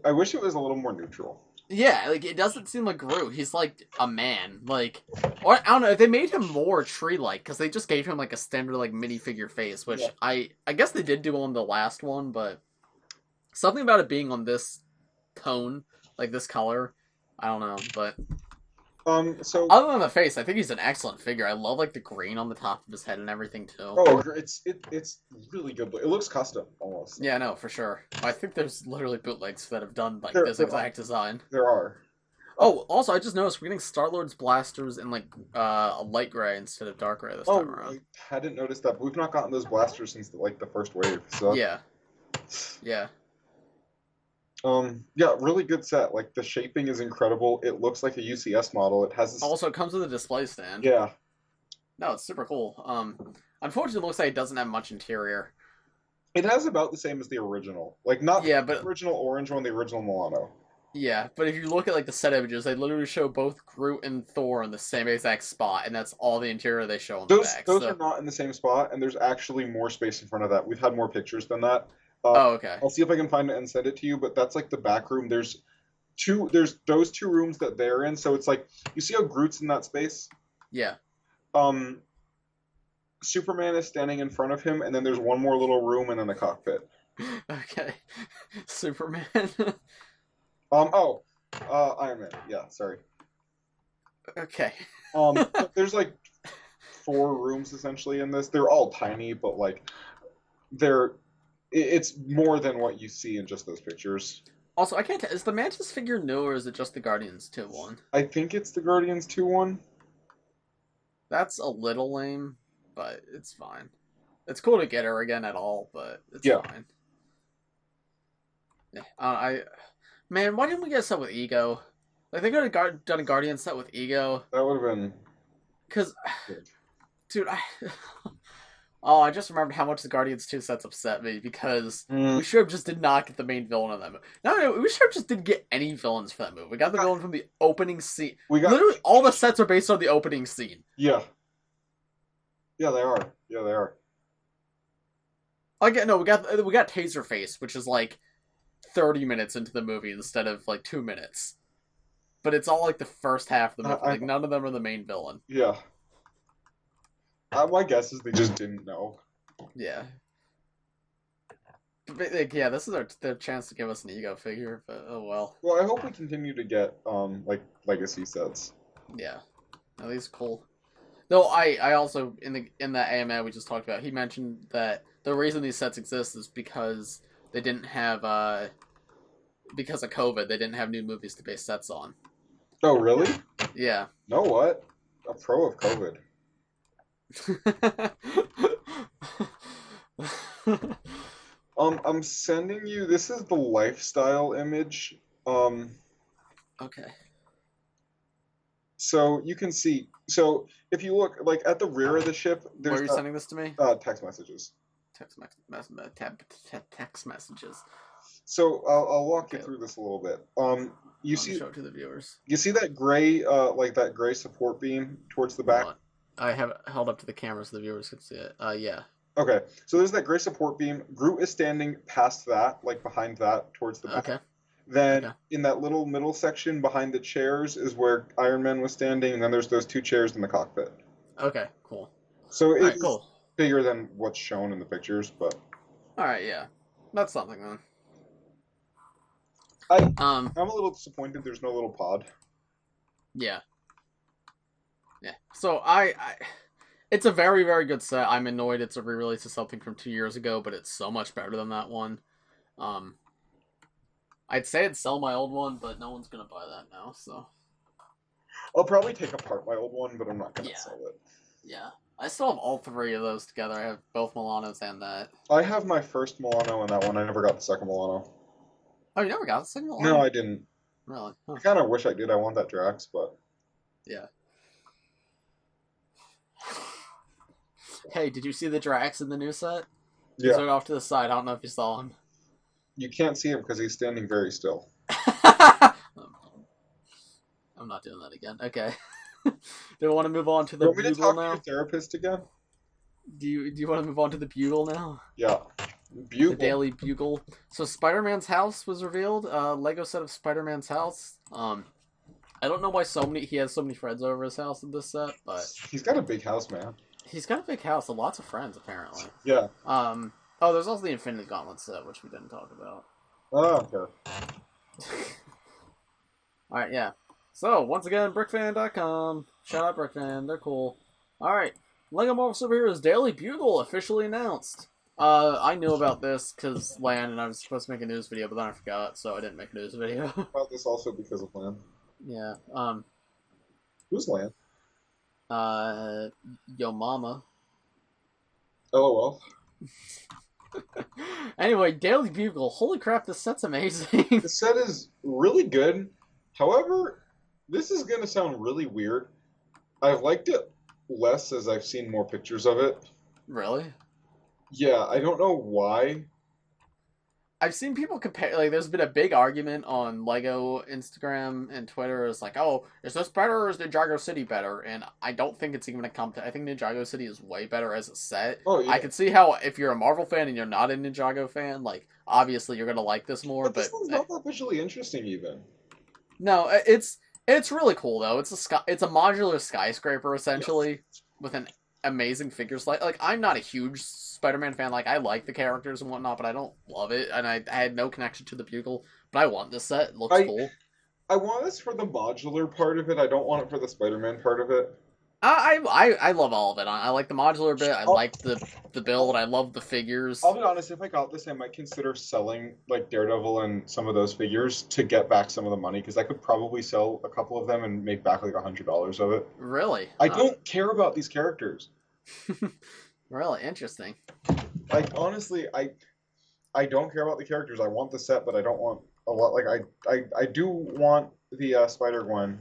I wish it was a little more neutral. Yeah, like, it doesn't seem like Groot. He's like a man. Like, or I don't know, if they made him more tree-like, because they just gave him like a standard like minifigure face, which Yeah. I guess they did do on the last one, but something about it being on this tone, like this color, I don't know, but So... other than the face, I think he's an excellent figure. I love like the green on the top of his head and everything too. Oh, it's really good. It looks custom, almost. Yeah, no, for sure. I think there's literally bootlegs that have done like There this exact design. There are. Oh, also, I just noticed we're getting Star-Lord's blasters in, like, a light gray instead of dark gray this time around. I hadn't noticed that, but we've not gotten those blasters since, like, the first wave, so... Yeah. Yeah. Yeah, really good set. Like, the shaping is incredible. It looks like a UCS model. It has this... Also, it comes with a display stand. Yeah. No, it's super cool. Unfortunately, it looks like it doesn't have much interior. It has about the same as the original. Like, not Yeah, the but... original orange one, the original Milano. Yeah, but if you look at, like, the set images, they literally show both Groot and Thor in the same exact spot, and that's all the interior they show on the back. Those are not in the same spot, and there's actually more space in front of that. We've had more pictures than that. Oh, okay. I'll see if I can find it and send it to you, but that's like the back room. There's those two rooms that they're in, so it's like, you see how Groot's in that space? Yeah. Superman is standing in front of him, and then there's one more little room and then the cockpit. Okay. Superman. Iron Man. Yeah, sorry. Okay. There's like 4 rooms essentially in this. They're all tiny, but like it's more than what you see in just those pictures. Also, I can't tell, is the Mantis figure new, or is it just the Guardians 2 one? I think it's the Guardians 2 one. That's a little lame, but it's fine. It's cool to get her again at all, but it's fine. Yeah, man, why didn't we get a set with Ego? Like, they could have done a Guardian set with Ego. That would have been... Because, dude, I just remembered how much the Guardians 2 sets upset me, because we sure just did not get the main villain of that movie. No, we sure just didn't get any villains for that movie. We got the villain from the opening scene. Literally, all the sets are based on the opening scene. Yeah. Yeah, they are. Yeah, they are. We got Taserface, which is like 30 minutes into the movie instead of like 2 minutes. But it's all like the first half of the movie. Like, none of them are the main villain. Yeah. My guess is they just didn't know. Yeah. But, like, yeah, this is their chance to give us an Ego figure, but oh well. Well, I hope we continue to get like legacy sets. Yeah. No, these are cool. Though I also in that AMA we just talked about, he mentioned that the reason these sets exist is because they didn't have because of COVID, they didn't have new movies to base sets on. Oh, really? Yeah. Know what? A pro of COVID. I'm sending you, this is the lifestyle image. Okay. So you can see, so if you look like at the rear of the ship, there's Where are you sending this to me? Text messages. Text messages. So I'll walk you through this a little bit. You see, show it to the viewers. You see that gray, like that gray support beam towards the back? I have it held up to the camera so the viewers can see it. Yeah. Okay, so there's that gray support beam. Groot is standing past that, like behind that, towards the back. Okay. Then in that little middle section behind the chairs is where Iron Man was standing, and then there's those 2 chairs in the cockpit. Okay, cool. So it's bigger than what's shown in the pictures, but... Alright, yeah. That's something, then. I'm a little disappointed there's no little pod. Yeah. Yeah. So it's a very, very good set. I'm annoyed it's a re-release of something from 2 years ago, but it's so much better than that one. I'd say I'd sell my old one, but no one's gonna buy that now, so... I'll probably take apart my old one, but I'm not gonna sell it. Yeah. I still have all 3 of those together. I have both Milanos and that. I have my first Milano and that one. I never got the second Milano. Oh, you never got the second Milano? No, I didn't. Really? Huh. I kind of wish I did. I want that Drax, but... Yeah. Hey, did you see the Drax in the new set? Yeah. He's right off to the side. I don't know if you saw him. You can't see him because he's standing very still. I'm not doing that again. Okay. Do you want to move on to You the want me to Bugle talk to now? your therapist again? Do you want to move on to the Bugle now? Yeah. The Bugle. Daily Bugle. So Spider-Man's house was revealed. Lego set of Spider-Man's house. I don't know why he has so many friends over his house in this set, but He's got a big house, man. he's got a big house and lots of friends apparently. Yeah. Oh, there's also the Infinity Gauntlet set, which we didn't talk about. Oh, okay. Alright, yeah. So, once again, brickfan.com. Shout out Brickfan, they're cool. Alright, LEGO Marvel Superheroes Daily Bugle officially announced. I knew about this because Lan and I was supposed to make a news video, but then I forgot, so I didn't make a news video. About this also because of Lan. Yeah, Who's Lan? Yo mama. LOL. Anyway, Daily Bugle. Holy crap, this set's amazing. The set is really good. However, this is going to sound really weird. I've liked it less as I've seen more pictures of it. Really? Yeah, I don't know why. I've seen people compare, like, there's been a big argument on LEGO Instagram and Twitter. It's like, oh, is this better or is Ninjago City better? And I don't think it's even going to come to, I think Ninjago City is way better as a set. Oh, yeah. I can see how, if you're a Marvel fan and you're not a Ninjago fan, like, obviously you're going to like this more, But this one's not that visually interesting, even. No, it's really cool, though. It's a modular skyscraper, essentially, with an amazing figure slate. Like, I'm not a huge Spider-Man fan. Like, I like the characters and whatnot, but I don't love it, and I had no connection to the Bugle. But I want this set. It looks cool. I want this for the modular part of it. I don't want it for the Spider-Man part of it. I love all of it. I like the modular bit. I like the build. I love the figures. I'll be honest, if I got this, I might consider selling like Daredevil and some of those figures to get back some of the money, because I could probably sell a couple of them and make back like $100 of it. Really? I don't care about these characters. Really interesting. Like, honestly, I don't care about the characters. I want the set, but I don't want a lot. Like, I do want the Spider-Gwen.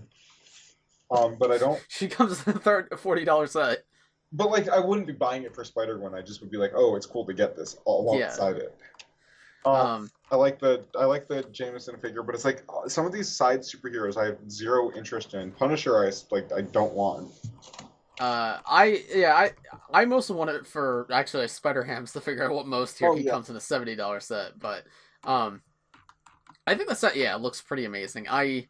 But I don't. She comes in the third $40 set. But like, I wouldn't be buying it for Spider-Gwen. I just would be like, oh, it's cool to get this alongside it. I like the Jameson figure, but it's like some of these side superheroes I have zero interest in. Punisher, I don't want. I mostly want it for actually Spider-Ham's the figure I want most here. He comes in a $70 set, but I think the set looks pretty amazing. I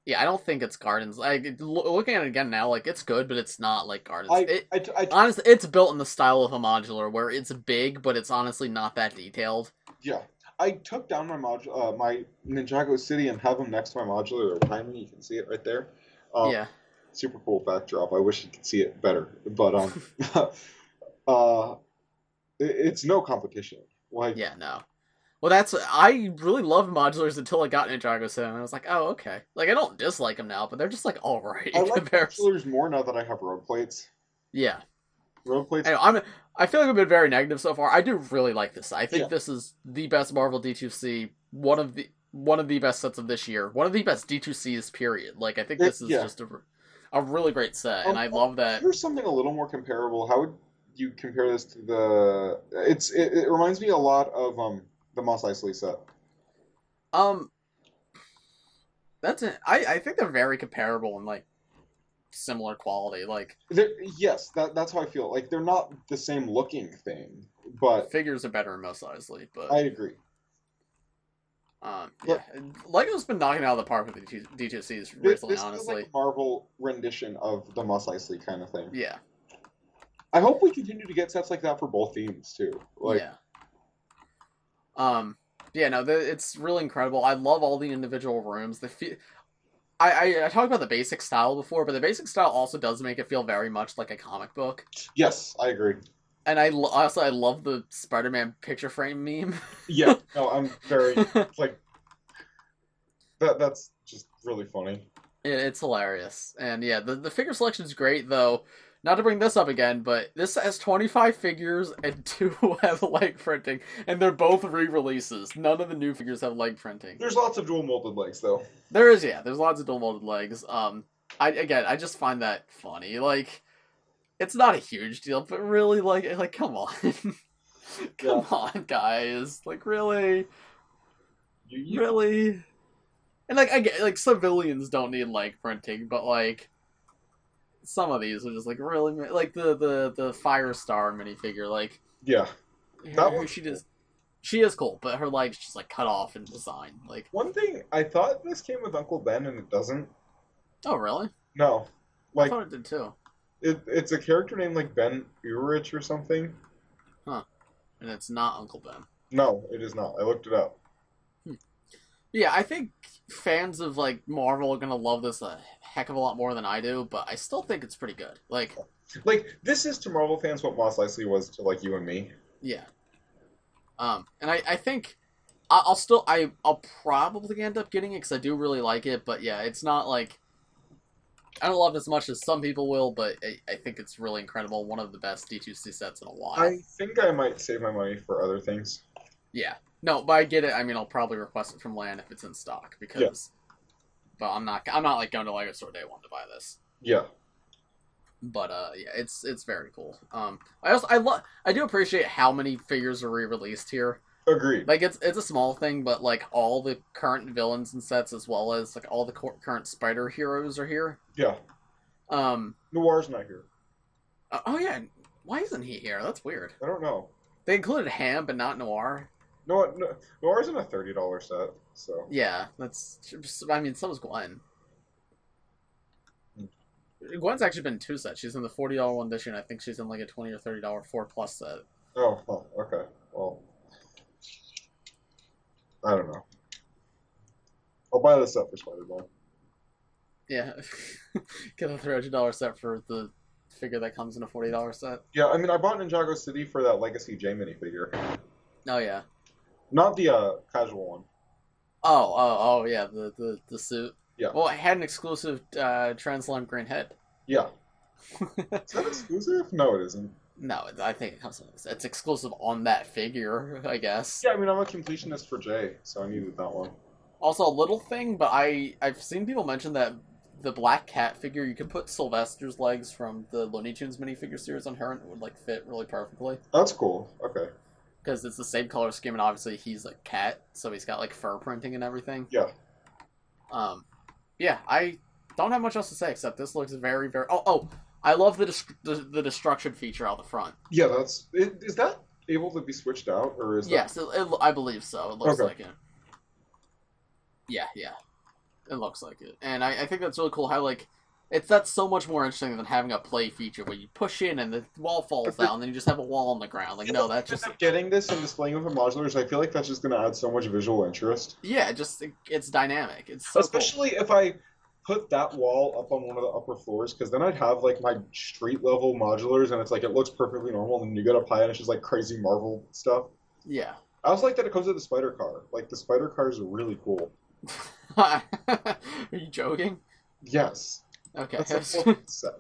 don't think it's Gardens. Looking at it again now, like, it's good, but it's not like Gardens. Honestly, it's built in the style of a modular, where it's big, but it's honestly not that detailed. Yeah, I took down my my Ninjago City and have them next to my modular behind me. You can see it right there. Super cool backdrop. I wish you could see it better, but it's no competition. Like, no. Well, I really loved modulars until I got Ninjago City, and I was like, oh, okay. Like, I don't dislike them now, but they're just, like, alright. I like modulars more now that I have road plates. Yeah. Road plates. Anyway, I feel like I've been very negative so far. I do really like this. I think this is the best Marvel D2C, one of the best sets of this year, one of the best D2Cs, period. Like, I think this is just a really great set, and I love that. Here's something a little more comparable. How would you compare this to the... It reminds me a lot of the Mos Eisley set. That's it. I think they're very comparable in, like, similar quality. Like, yes, that's how I feel. Like, they're not the same looking thing, but figures are better in Mos Eisley. But I agree. LEGO's been knocking it out of the park with the D2Cs recently, this honestly. Feels like a Marvel rendition of the Mos Eisley kind of thing. Yeah. I hope we continue to get sets like that for both themes too. Like, it's really incredible. I love all the individual rooms. I talked about the basic style before, but the basic style also does make it feel very much like a comic book. Yes, I agree. And I love the Spider-Man picture frame meme. Yeah, no, I'm very like that's just really funny. It's hilarious, and the figure selection is great though. Not to bring this up again, but this has 25 figures and 2 have leg printing, and they're both re-releases. None of the new figures have leg printing. There's lots of dual molded legs though. There's lots of dual molded legs. I just find that funny. Like, it's not a huge deal, but really, like come on. Come on, guys. Like, really? You really? And like I get like civilians don't need like printing, but like some of these are just like really like the Firestar minifigure. Like Yeah. That one. She is cool, but her leg's just like cut off in design. Like One thing, I thought this came with Uncle Ben, and it doesn't. oh really? No, I like thought it did too. it's a character named like Ben Urich or something. Huh? And it's not Uncle Ben. No, it is not. I looked it up. Yeah, I think fans of like Marvel are gonna love this a heck of a lot more than I do, but I still think it's pretty good. Like This is to Marvel fans what Mos Eisley was to like you and me. yeah. And I think I'll probably end up getting it because I do really like it, but yeah, it's not like I don't love it as much as some people will, but I think it's really incredible. One of the best D2C sets in a while. I think I might save my money for other things. Yeah. No, but I get it. I mean, I'll probably request it from Lan if it's in stock because. Yeah. But I'm not like going to LEGO Store Day 1 to buy this. Yeah. But yeah, it's very cool. I do appreciate how many figures are re-released here. Agreed. Like it's a small thing, but like all the current villains and sets, as well as like all the current Spider heroes are here. Yeah. Noir's not here. Oh yeah, why isn't he here? That's weird. I don't know. They included Ham, but not Noir. No, Noir's in a $30 set, so yeah, that's. I mean, so is Gwen. Gwen's actually been in 2 sets. She's in the $40 one this year, and I think she's in like a $20 or $30 4+ set. Oh, okay. Well, I don't know. I'll buy this set for SpiderMan. Yeah, get a $300 set for the figure that comes in a $40 set. Yeah, I mean, I bought Ninjago City for that Legacy J minifigure. Oh yeah. Not the casual one. Oh yeah, the suit. Yeah. Well, it had an exclusive Translucent green head. Yeah. Is that exclusive? No, it isn't. No, I think it comes. It's exclusive on that figure, I guess. Yeah, I mean, I'm a completionist for Jay, so I needed that one. Also, a little thing, but I've seen people mention that the Black Cat figure, you could put Sylvester's legs from the Looney Tunes minifigure series on her, and it would like fit really perfectly. That's cool. Okay. Because it's the same color scheme, and obviously he's a cat, so he's got like fur printing and everything. Yeah. Yeah, I don't have much else to say except this looks very, very. Oh, I love the destruction feature out the front. Yeah, that's. Is that able to be switched out, or is that? Yes, I believe so. It looks like it. Yeah, it looks like it, and I think that's really cool. How like that's so much more interesting than having a play feature where you push in and the wall falls down, and then you just have a wall on the ground. Like no, that's just getting this and displaying it for modulars. I feel like that's just going to add so much visual interest. Yeah, it's dynamic. It's so especially cool. If I put that wall up on one of the upper floors, because then I'd have like my street level modulars, and it's like it looks perfectly normal, and then you get up high and it's just like crazy Marvel stuff. Yeah, I also like that it comes with the spider car. Like the spider cars are really cool. Are you joking? Yes. Okay. That's a set.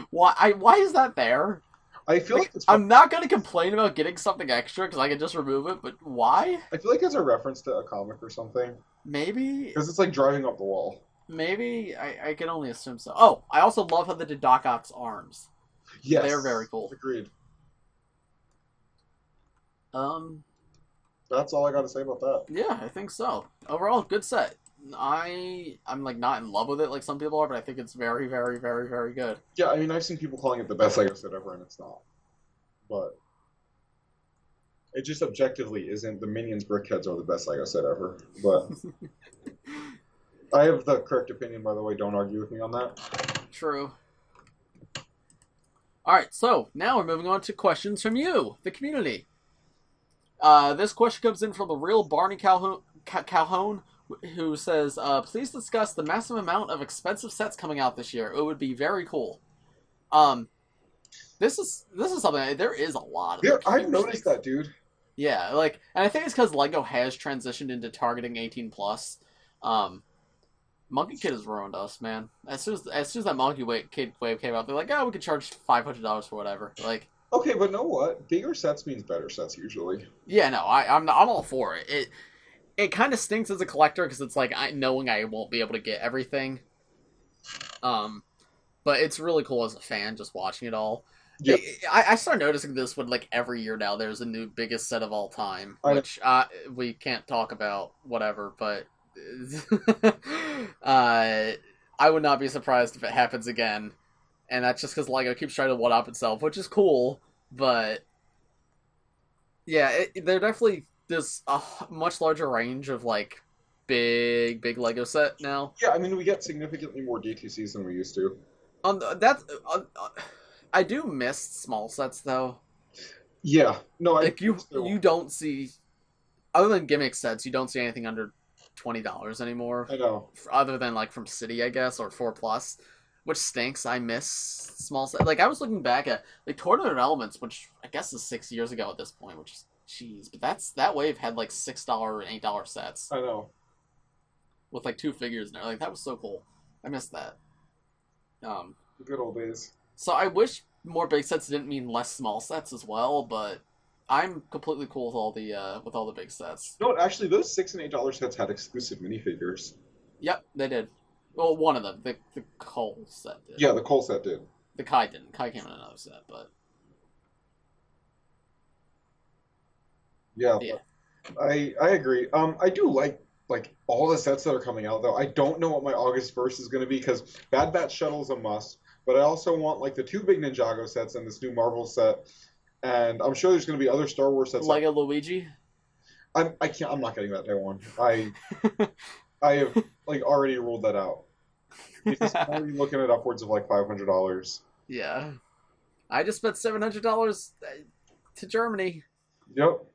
Why is that there? I feel like it's I'm not gonna complain about getting something extra because I can just remove it, but why? I feel like it's a reference to a comic or something. Maybe because it's like driving up the wall. Maybe I can only assume so. Oh, I also love how they did Doc Ock's arms. Yes, they're very cool. Agreed. That's all I got to say about that. Yeah, I think so. Overall, good set. I'm like not in love with it like some people are, but I think it's very, very, very, very good. Yeah, I mean, I've seen people calling it the best LEGO set ever, and it's not. But it just objectively isn't. The Minions Brickheads are the best LEGO set ever. But I have the correct opinion, by the way. Don't argue with me on that. True. Alright, so now we're moving on to questions from you, the community. This question comes in from the real Barney Calhoun, who says, please discuss the massive amount of expensive sets coming out this year. It would be very cool. This is something, there is a lot of I've noticed that, dude. Yeah, like, and I think it's because LEGO has transitioned into targeting 18+. Monkey Kid has ruined us, man. As soon as that Monkey Kid wave came out, they're like, oh, we could charge $500 for whatever. Like, okay, but know what? Bigger sets means better sets usually. Yeah, no, I'm all for it. It kind of stinks as a collector because it's like knowing I won't be able to get everything. But it's really cool as a fan just watching it all. Yep. I start noticing this when like every year now there's a new biggest set of all time, which we can't talk about whatever, but I would not be surprised if it happens again, and that's just because LEGO keeps trying to one-up itself, which is cool, but yeah, there's a much larger range of like big Lego set now. Yeah, I mean, we get significantly more DTCs than we used to. That's I do miss small sets though. Yeah, no, I Like you don't see, other than gimmick sets, you don't see anything under $20 anymore. I know. Other than like from City, I guess, or 4+, which stinks. I miss small sets. Like I was looking back at like Tournament of Elements, which I guess is 6 years ago at this point, which is jeez, but that wave had like $6 and $8 sets. I know. With like 2 figures in there. Like that was so cool. I missed that. The good old days. So I wish more big sets didn't mean less small sets as well, but I'm completely cool with all the big sets. No, actually, those $6 and $8 sets had exclusive minifigures. Yep, they did. Well, one of them, the Cole set did. Yeah, the Cole set did. The Kai didn't. Kai came in another set, but Yeah, yeah. I agree. I do like all the sets that are coming out though. I don't know what my August 1st is going to be because Bad Batch Shuttle's a must, but I also want like the 2 big Ninjago sets and this new Marvel set, and I'm sure there's going to be other Star Wars sets. Lego Luigi. I'm not getting that day one. I have like already ruled that out. Because I'm already looking at upwards of like $500. Yeah, I just spent $700 to Germany. Yep.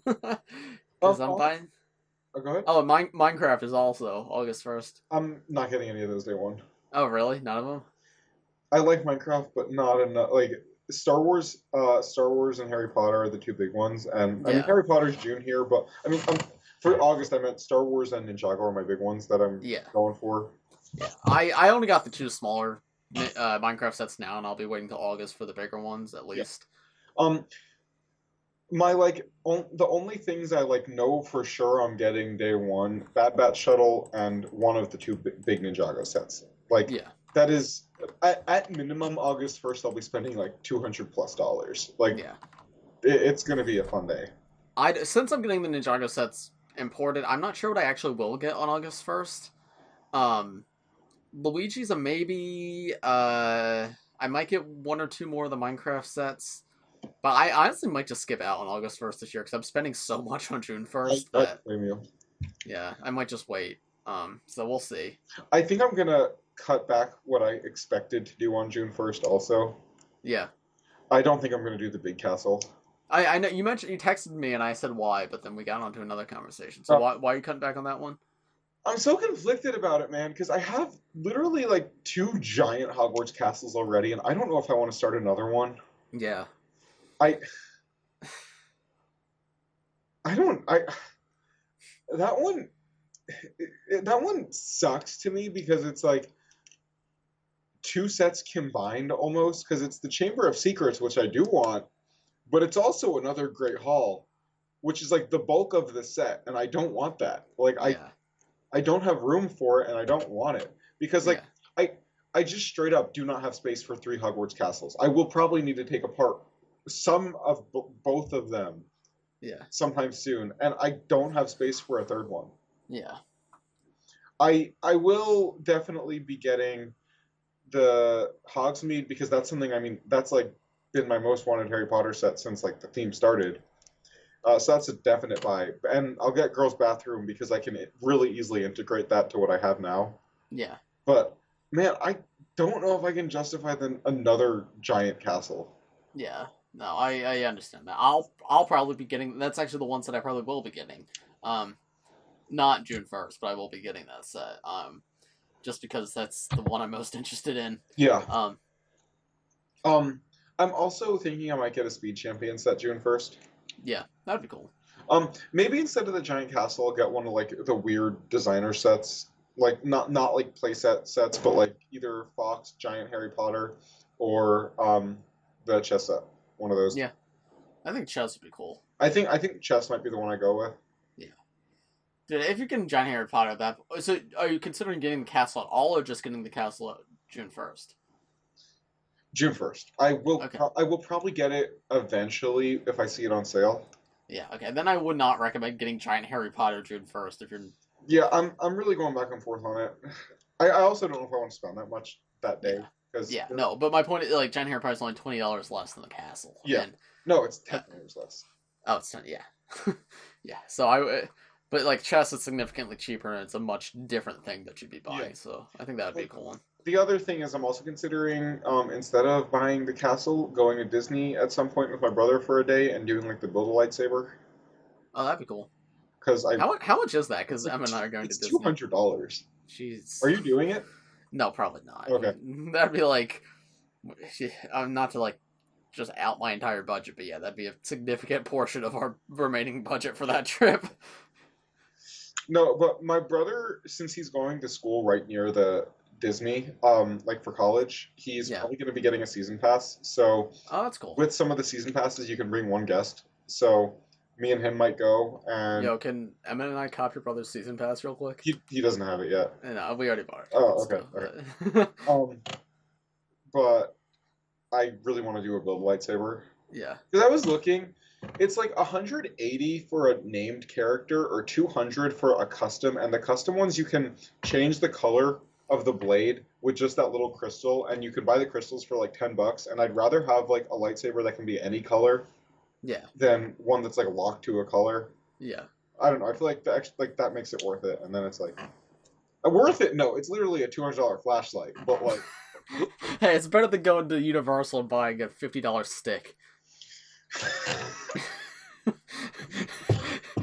Because I'm buying. Oh, go ahead. Oh, Minecraft is also August 1st. I'm not getting any of those day one. Oh, really? None of them? I like Minecraft, but not enough. Like Star Wars and Harry Potter are the 2 big ones, and I mean Harry Potter's June here, but I mean for August I meant Star Wars and Ninjago are my big ones that I'm going for. Yeah, I only got the 2 smaller Minecraft sets now, and I'll be waiting till August for the bigger ones at least. Yeah. My the only things I know for sure I'm getting day one: Bad Batch Shuttle and one of the 2 big Ninjago sets. That is at minimum August 1st. I'll be spending like $200+. It's gonna be a fun day. Since I'm getting the Ninjago sets imported, I'm not sure what I actually will get on August 1st. Luigi's a maybe. I might get 1 or 2 more of the Minecraft sets. But I honestly might just skip out on August 1st this year because I'm spending so much on June 1st. I blame you. Yeah, I might just wait. So we'll see. I think I'm going to cut back what I expected to do on June 1st also. Yeah. I don't think I'm going to do the big castle. I know you texted me and I said why, but then we got onto another conversation. So why are you cutting back on that one? I'm so conflicted about it, man, because I have literally 2 giant Hogwarts castles already, and I don't know if I want to start another one. Yeah. That one sucks to me because it's 2 sets combined almost, because it's the Chamber of Secrets, which I do want, but it's also another Great Hall, which is the bulk of the set, and I don't want that. I don't have room for it, and I don't want it because I just straight up do not have space for 3 Hogwarts castles. I will probably need to take apart some of both of them sometime soon, and I don't have space for a 3rd one. Yeah. I will definitely be getting the Hogsmeade because that's something, that's been my most wanted Harry Potter set since the theme started. So that's a definite buy. And I'll get Girls Bathroom because I can really easily integrate that to what I have now. Yeah. But man, I don't know if I can justify another giant castle. Yeah. No, I understand that. I'll probably be getting. That's actually the ones that I probably will be getting. Not June 1st, but I will be getting that set. Just because that's the one I'm most interested in. Yeah. I'm also thinking I might get a Speed Champion set June 1st. Yeah, that'd be cool. Maybe instead of the giant castle, I'll get one of the weird designer sets. Not playset sets, but either Fox, Giant Harry Potter, or the chess set. One of those. Yeah, I think chess would be cool. I think chess might be the one I go with. Yeah. Dude, if you're getting Giant Harry Potter, so are you considering getting the castle at all, or just getting the castle at June 1st? June 1st. I will probably get it eventually if I see it on sale. Yeah. Okay. Then I would not recommend getting Giant Harry Potter June 1st if you're Yeah, I'm really going back and forth on it. I also don't know if I want to spend that much that day Yeah. because Yeah, no, but my point is, like, Giant Hair Pie is only $20 less than the castle. yeah, And, no, it's uh, $10 less. oh, it's 10, yeah. Yeah, so but, like, chess is significantly cheaper, and it's a much different thing that you'd be buying, Yeah. so I think that would be a cool one. The other thing is I'm also considering instead of buying the castle, going to Disney at some point with my brother for a day and doing like the build a lightsaber Oh, that'd be cool. because I How much is that? it's Because like Emma and I are going to it's Disney. $200. Jeez. Are you doing it? No, probably not. Okay. That'd be like, not to like just out my entire budget, but yeah, that'd be a significant portion of our remaining budget for that trip. No, but my brother, since he's going to school right near the Disney, like for college, he's Yeah. probably going to be getting a season pass. So Oh, that's cool. with some of the season passes, you can bring one guest. So me and him might go, and Yo, can Emmett and I cop your brother's season pass real quick? he doesn't have it yet. No, we already bought it. Oh, okay, But I really want to do a build lightsaber. Yeah. Because I was looking, it's like 180 for a named character or 200 for a custom, and the custom ones you can change the color of the blade with just that little crystal, and you can buy the crystals for like $10. And I'd rather have like a lightsaber that can be any color Yeah. than one that's like locked to a color. Yeah. I don't know. I feel like that makes it worth it, and then it's like worth it. No, it's literally a $200 flashlight, but like. Hey, it's better than going to Universal and buying a $50 stick.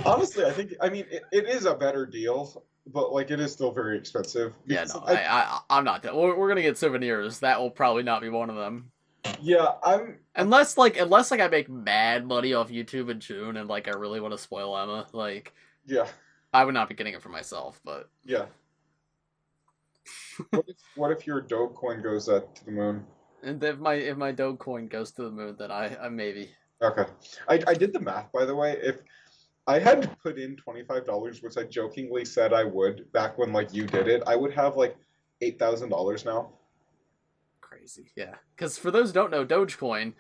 Honestly, I mean, it is a better deal, but like it is still very expensive. Yeah, no, I'm not. We're gonna get souvenirs. That will probably not be one of them. Yeah, Unless I make mad money off YouTube in June, and like I really want to spoil Emma. Like, yeah, I would not be getting it for myself, but yeah. What if your Dogecoin goes to the moon? and if my Dogecoin goes to the moon, then I maybe. Okay, I did the math by the way. If I had put in $25, which I jokingly said I would back when like you did it, I would have like $8,000 now. Crazy, yeah. Because for those who don't know, Dogecoin,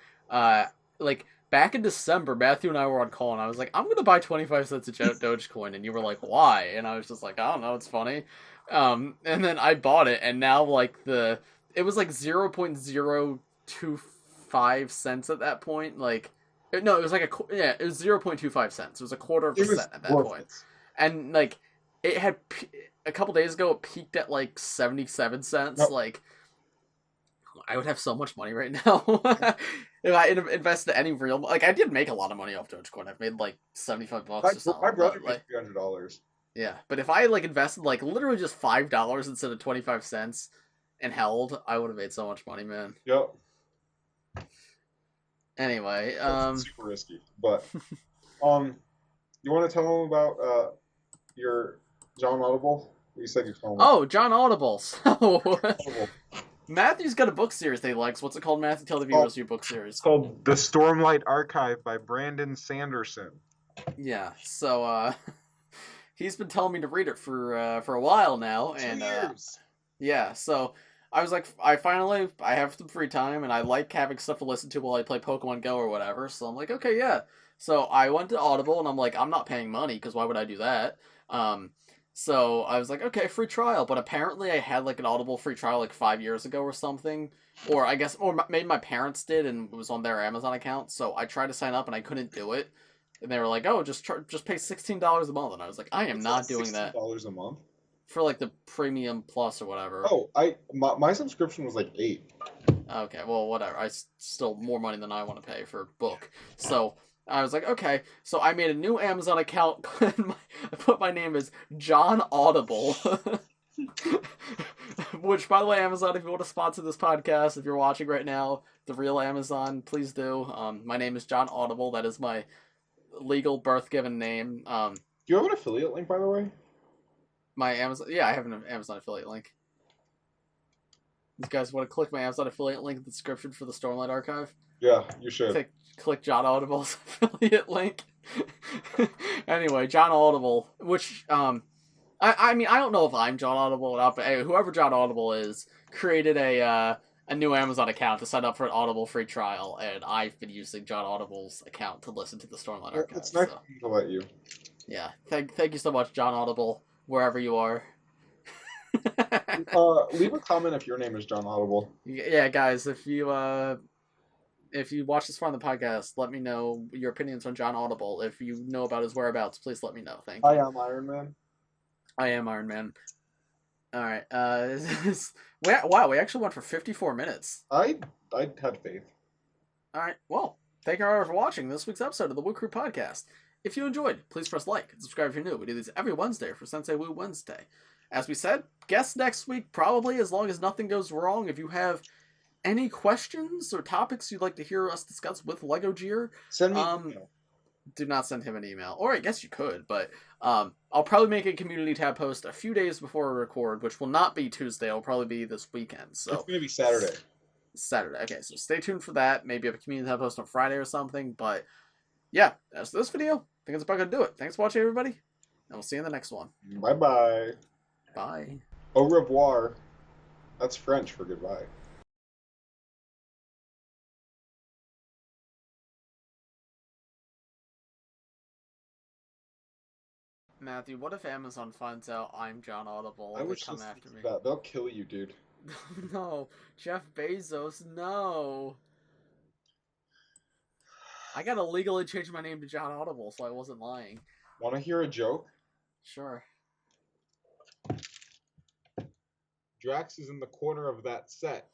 like back in December, Matthew and I were on call, and I was like, I'm gonna buy 25 cents of Dogecoin, and you were like, why? And I was just like, I don't know, it's funny. And then I bought it, and now like it was like 0.025 cents at that point. Like, no, it was like it was 0.25 cents. It was a quarter of a cent at that point. And like, it had a couple days ago, it peaked at like 77 cents. Nope. Like, I would have so much money right now if I invested any real. Like, I did make a lot of money off Dogecoin. I've made like $75 or something. My brother like, made $300. yeah, but if I like invested like literally just $5 instead of 25 cents and held, I would have made so much money, man. Yep. Anyway, That's super risky, but you want to tell them about your John Audible? You said you told him. Oh, John Audible. So Matthew's got a book series that he likes. What's it called, Matthew? Tell the viewers your book series. It's called The Stormlight Archive by Brandon Sanderson. Yeah, so he's been telling me to read it for a while now, 2 and years. yeah, so I was like, I have some free time, and I like having stuff to listen to while I play Pokemon Go or whatever. So I'm like, okay, yeah. So I went to Audible, and I'm like, I'm not paying money because why would I do that? So I was like, okay, free trial. But apparently I had like an Audible free trial like 5 years ago or something. Or I guess, or maybe my parents did and it was on their Amazon account. So I tried to sign up and I couldn't do it. And they were like, oh, just pay $16 a month. And I was like, I am not doing that. $16 a month? For like the Premium Plus or whatever. Oh, my subscription was like $8. Okay, well, whatever. I still more money than I want to pay for a book. So I was like, okay. So I made a new Amazon account. And I put my name as John Audible. Which, by the way, Amazon, if you want to sponsor this podcast, if you're watching right now, the real Amazon, please do. My name is John Audible. That is my legal birth-given name. Do you have an affiliate link, by the way? My Amazon, yeah, I have an Amazon affiliate link. You guys want to click my Amazon affiliate link in the description for the Stormlight Archive? Yeah, you should. Click John Audible's affiliate link. Anyway, John Audible, which I mean, I don't know if I'm John Audible or not, but hey, whoever John Audible is created a new Amazon account to sign up for an Audible free trial, and I've been using John Audible's account to listen to the Stormlight Archive. It's nice so. to let you. Yeah, thank you so much, John Audible. wherever you are. Leave a comment if your name is John Audible. Yeah, guys, if you watch this far on the podcast, let me know your opinions on John Audible. If you know about his whereabouts, please let me know. Thank you. I am Iron Man. I am Iron Man. All right. Wow, we actually went for 54 minutes. I had faith. All right. Well, thank you all for watching this week's episode of the Woo Crew Podcast. If you enjoyed, please press like and subscribe if you're new. We do these every Wednesday for Sensei Wu Wednesday. As we said, guests next week, probably, as long as nothing goes wrong. If you have any questions or topics you'd like to hear us discuss with LEGO Gear, Send me an email. Do not send him an email. Or I guess you could, but I'll probably make a community tab post a few days before we record, which will not be Tuesday. It'll probably be this weekend. So it's going to be Saturday. Saturday. Okay, so stay tuned for that. Maybe have a community tab post on Friday or something. But yeah, as for this video, I think that's about going to do it. Thanks for watching, everybody. And we'll see you in the next one. Bye-bye. Bye. Au revoir. That's French for goodbye. Matthew, what if Amazon finds out I'm John Audible I and they wish come this after me? that. They'll kill you, dude. No, Jeff Bezos, no. I gotta legally change my name to John Audible, so I wasn't lying. Want to hear a joke? Sure. Drax is in the corner of that set.